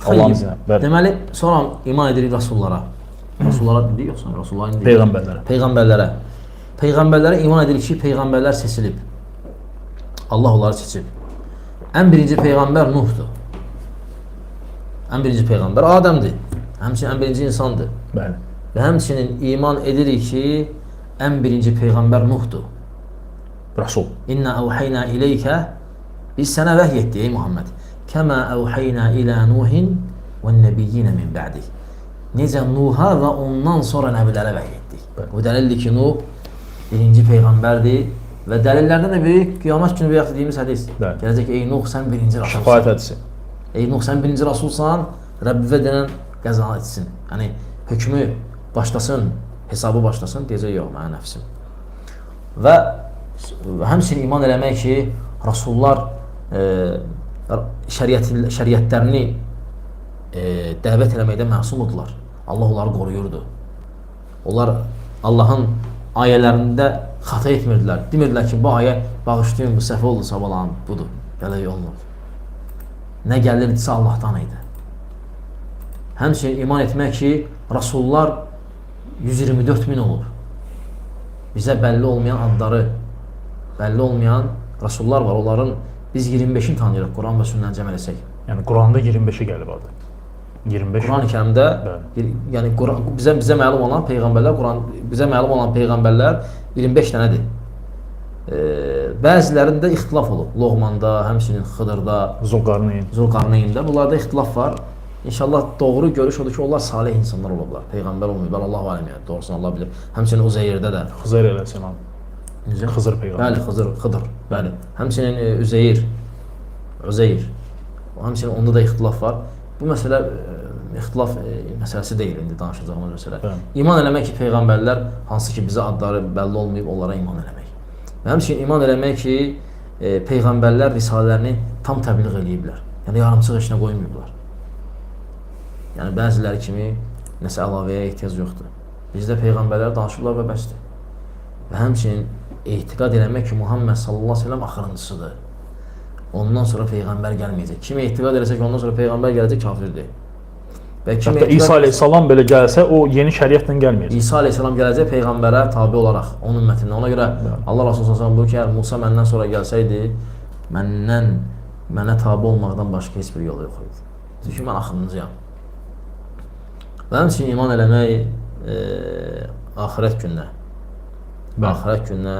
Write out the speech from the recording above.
Allah'ın izni ilə. Bəli. Deməli, sonra iman edirik Rasullara. Rasullara dedik yoxsa? Rasullara dedik. Peyğəmbərlərə. Peyğəmbərlərə. Peyğəmbərlərə iman edirik ki, Peyğəmbərlər seçilib. Allah onları seçib. Ən birinci Peyğəmbər Nuhdur. Ən birinci Peyğəmbər Adəmdir. Həmçinin ən birinci insandır. Bəli. Və həmçinin iman edirik ki, ən birinci Peyğəmbər Nuhdur. Rasul. İnna əvhəynə ileykə, biz sənə vəhy etdik ey Muhammed. Kəmə əvhəynə ilə Nuhin və nəbiyyinə min bə'dik. Necə Nuh'a və ondan sonra nəbilərə vəhy etdik. Bu dəlildir ki, Nuh birinci Peyğəmbərdir və dəlillərdən də böyük qiyamət günü və yaxud dediyimiz hədis. Gələcək ki, ey Nuh sən birinci Rasulsan. Şəfaət hədisi. Ey Nuh sən birinci Rasulsan, Rəbbivə denən qəza etsin. Yəni, hökmü başlasın, hesabı başlasın, deyəcək yox, mənə nəfsim. Və həmçinin iman eləmək ki, Rasullar şəriətlərini dəvət eləməkdə məsumdurlar. Allah onları qoruyurdu. Onlar Allahın ayələrində xata etmirdilər. Demirdilər ki, bu ayə bağışlayın, bu səhv oldu, sabalan, budur, belə olmur. Nə gəlirdisə Allahdan idi. Həmçinin iman etmək ki, Rasullar 124 min olub. Bizə bəlli olmayan adları, bəlli olmayan Rasullar var. Onların biz 25'ini tanıyırıq Quran və sünnəni cəm eləsək. Yəni Quranda 25'i gəlib adı. 25. Quran-ı Kərimdə yəni bizə məlum olan peyğəmbərlər, bizə məlum olan peyğəmbərlər 25 dənədir. Bəzilərində ixtilaf olub. Loğmanda, həmçinin Xıdırda, Zülqarneyndə bunlarda ixtilaf var. İnşallah doğru görüş odur ki, onlar salih insanlar olublar. Peyğəmbər olmayıblar, Allah aləm yəni, doğrusunu Allah bilir. Həmçinin Uzeyrdə də. Xızır əleyhissalam. Xızır peyğəmbər. Bəli, Xıdır, bəli. Həmçinin Üzeyr. Həmçinin onda da ixtilaf var. Bu məsələ ixtilaf məsələsi deyil, indi danışacağımız məsələ. İman eləmək ki, peyğəmbərlər, hansı ki bizə adları bəlli olmayıb, onlara iman eləmək. Və həmçinin iman eləmək ki, peyğəmbərlər risalələrini tam təbliğ eləyiblər. Yəni yarımçıq işinə qoymayıblar. Yəni bəziləri kimi nəsə əlavəyə ehtiyac yoxdur. Bizdə peyğəmbərlər danışırlar və bəsdir. Və həmçinin etiqad eləmək ki, Muhammed sallallahu aleyhi ve sellem axırıncısıdır. Ondan sonra peyğəmbər gəlməyəcək. Kim etiqad eləsə ki, ondan sonra peyğəmbər gələcək, kafirdir. Hətta İsa aleyhissalam belə gəlsə, o yeni şəriətlə gəlməyəcək. İsa aleyhissalam gələcək peyğəmbərə tabi olaraq, onun mətnindən. Ona görə Allah Rasulü s.ə.v buyur ki, əgər Musa məndən sonra gəlsəydi, mənə tabi olmaqdan başqa heç bir yol yox idi. Çünki mən axırıncıyam. Və həmçinin iman eləmək axirət gününə. Axirət gününə